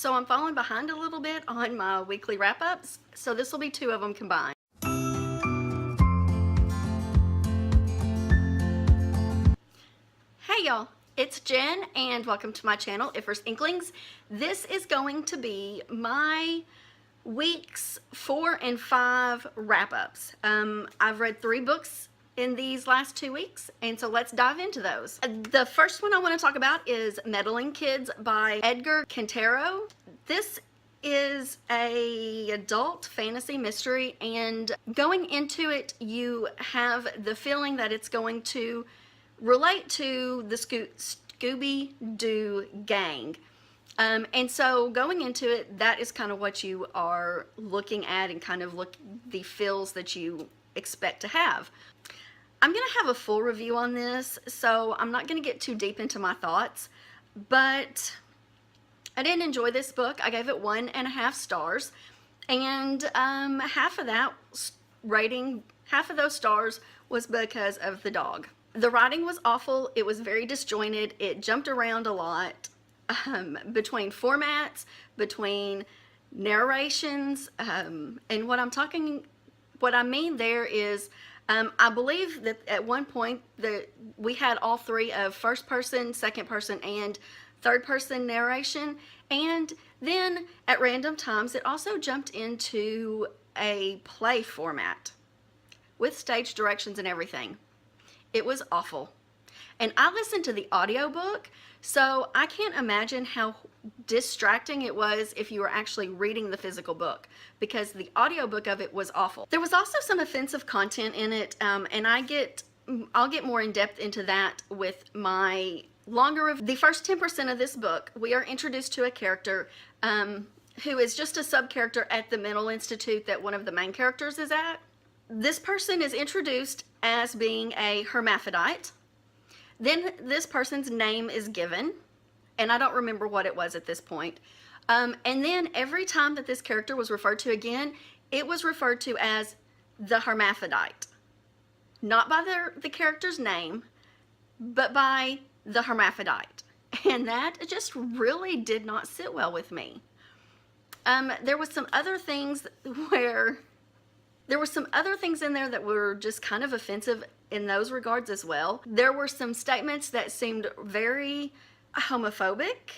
so I'm falling behind a little bit on my weekly wrap-ups, so this will be 2 of them combined. Hey y'all, it's Jen and welcome to my channel, Ifers Inklings. This is going to be my weeks 4 and 5 wrap-ups. I've read 3 books in these last 2 weeks, and so let's dive into those. The first one I want to talk about is Meddling Kids by Edgar Quintero. This is a adult fantasy mystery, and going into it you have the feeling that it's going to relate to the Scooby-Doo gang. And so going into it, that is kind of what you are looking at and kind of the feels that you expect to have. I'm going to have a full review on this, so I'm not going to get too deep into my thoughts, but I did enjoy this book. I gave it 1.5 stars, and half of those stars was because of the dog. The writing was awful. It was very disjointed. It jumped around a lot between formats, between narrations, and what I mean there is I believe that at one point that we had all 3 of first person, second person, and third person narration, and then at random times it also jumped into a play format with stage directions and everything. It was awful. And I listened to the audiobook, so I can't imagine how distracting it was if you were actually reading the physical book, because the audiobook of it was awful. There was also some offensive content in it, and I'll get more in depth into that with my longer review. The first 10% of this book, we are introduced to a character who is just a sub-character at the mental institute that one of the main characters is at. This person is introduced as being a hermaphrodite. Then this person's name is given, and I don't remember what it was at this point. And then every time that this character was referred to again, it was referred to as the hermaphrodite. Not by the character's name, but by the hermaphrodite. And that just really did not sit well with me. There was some other things in there that were just kind of offensive in those regards as well. There were some statements that seemed very homophobic,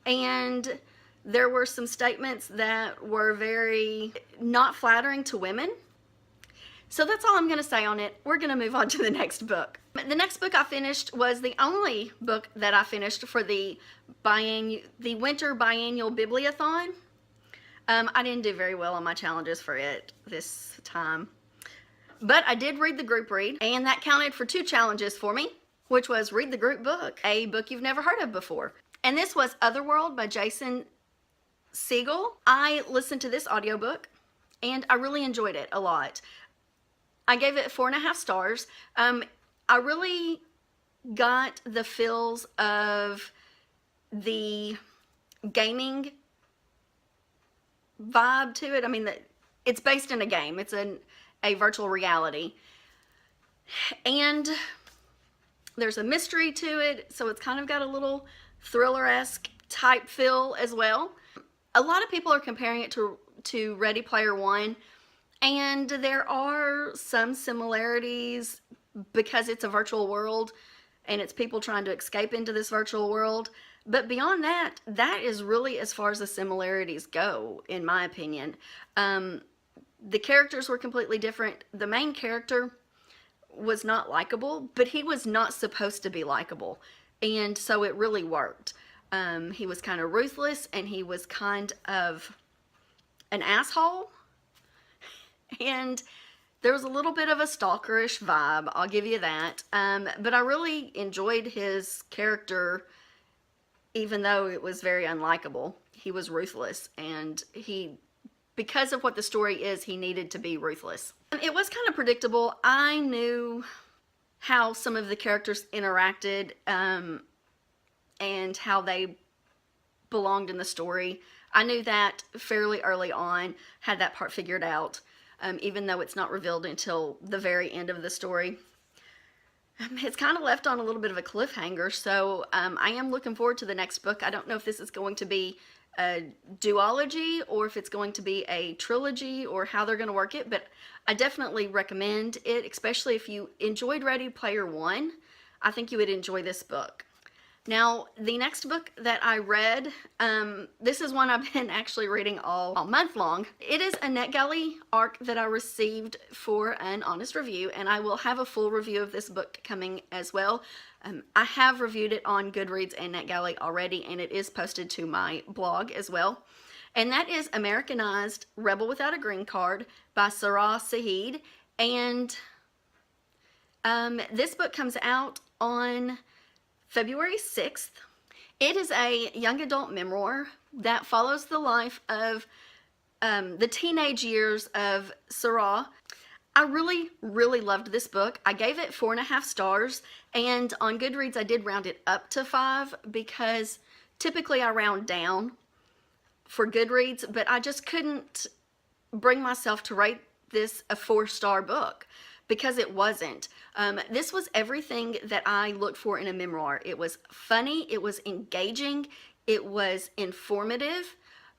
and there were some statements that were very not flattering to women. So that's all I'm going to say on it. We're going to move on to the next book. The next book I finished was the only book that I finished for the winter biennial bibliothon. I didn't do very well on my challenges for it this time, but I did read the group read, and that counted for 2 challenges for me, which was read the group book, a book you've never heard of before. And this was Otherworld by Jason Segel. I listened to this audiobook and I really enjoyed it a lot. I gave it 4.5 stars. I really got the feels of the gaming vibe to it. I mean, it's based in a game. It's a virtual reality, and there's a mystery to it, so it's kind of got a little thriller-esque type feel as well. A lot of people are comparing it to Ready Player One, and there are some similarities because it's a virtual world and it's people trying to escape into this virtual world. But beyond that, that is really as far as the similarities go, in my opinion. The characters were completely different. The main character was not likable, but he was not supposed to be likable, and so it really worked. He was kind of ruthless, and he was kind of an asshole, and there was a little bit of a stalkerish vibe, I'll give you that. But I really enjoyed his character, even though it was very unlikable. He was ruthless, and because of what the story is, he needed to be ruthless. It was kind of predictable. I knew how some of the characters interacted and how they belonged in the story. I knew that fairly early on, had that part figured out, even though it's not revealed until the very end of the story. It's kind of left on a little bit of a cliffhanger, so I am looking forward to the next book. I don't know if this is going to be a duology or if it's going to be a trilogy or how they're going to work it, but I definitely recommend it, especially if you enjoyed Ready Player One. I think you would enjoy this book. Now, the next book that I read, this is one I've been actually reading all month long. It is a NetGalley ARC that I received for an honest review, and I will have a full review of this book coming as well. I have reviewed it on Goodreads and NetGalley already, and it is posted to my blog as well. And that is Americanized Rebel Without a Green Card by Sarah Saeed. And this book comes out on February 6th. It is a young adult memoir that follows the life of the teenage years of Sarah. I really, really loved this book. I gave it 4.5 stars, and on Goodreads I did round it up to 5 because typically I round down for Goodreads, but I just couldn't bring myself to rate this a 4-star book because it wasn't. This was everything that I look for in a memoir. It was funny, it was engaging, it was informative,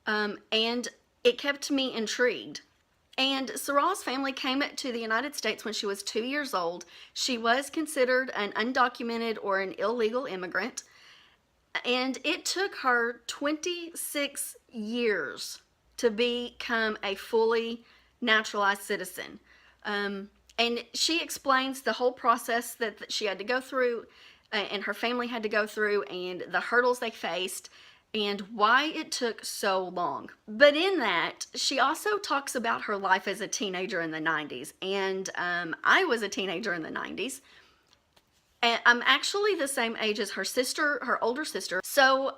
and it kept me intrigued. And Sarah's family came to the United States when she was 2 years old. She was considered an undocumented or an illegal immigrant, and it took her 26 years to become a fully naturalized citizen. And she explains the whole process that she had to go through and her family had to go through and the hurdles they faced and why it took so long. But in that, she also talks about her life as a teenager in the 90s. And I was a teenager in the 90s. And I'm actually the same age as her sister, her older sister. So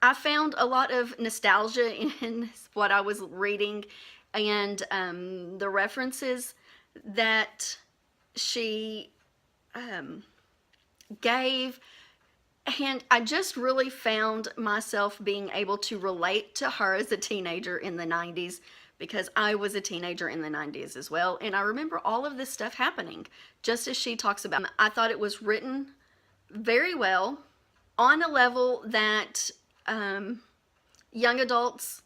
I found a lot of nostalgia in what I was reading and the references that she gave, and I just really found myself being able to relate to her as a teenager in the 90s because I was a teenager in the 90s as well, and I remember all of this stuff happening just as she talks about. I thought it was written very well on a level that young adults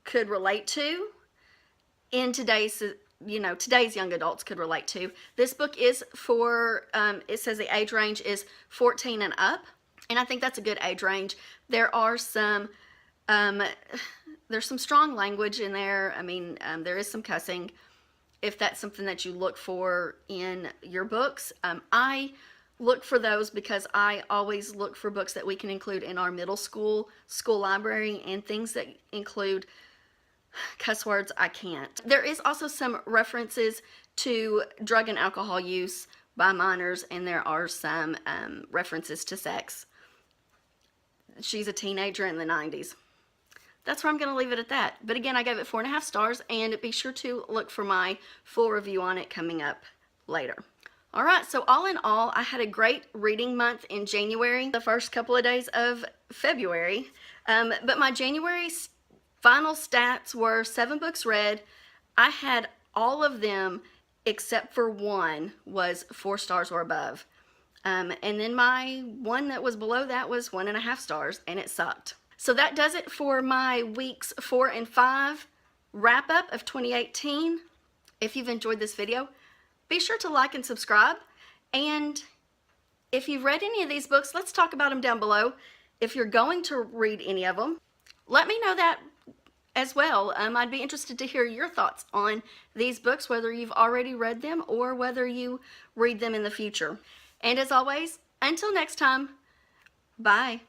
could relate to in today's young adults could relate to. This book is for, it says the age range is 14 and up, and I think that's a good age range. There are some, there's some strong language in there. I mean, there is some cussing, if that's something that you look for in your books. I look for those because I always look for books that we can include in our middle school library, and things that include cuss words I can't. There is also some references to drug and alcohol use by minors, and there are some references to sex. She's a teenager in the 90s. That's where I'm going to leave it at that. But again, I gave it 4.5 stars, and be sure to look for my full review on it coming up later. Alright, so all in all, I had a great reading month in January, the first couple of days of February, but my January final stats were 7 books read. I had all of them except for one was 4 stars or above. And then my one that was below that was 1.5 stars, and it sucked. So that does it for my weeks 4 and 5 wrap up of 2018. If you've enjoyed this video, be sure to like and subscribe. And if you've read any of these books, let's talk about them down below. If you're going to read any of them, let me know that as well. I'd be interested to hear your thoughts on these books, whether you've already read them or whether you read them in the future. And as always, until next time, bye.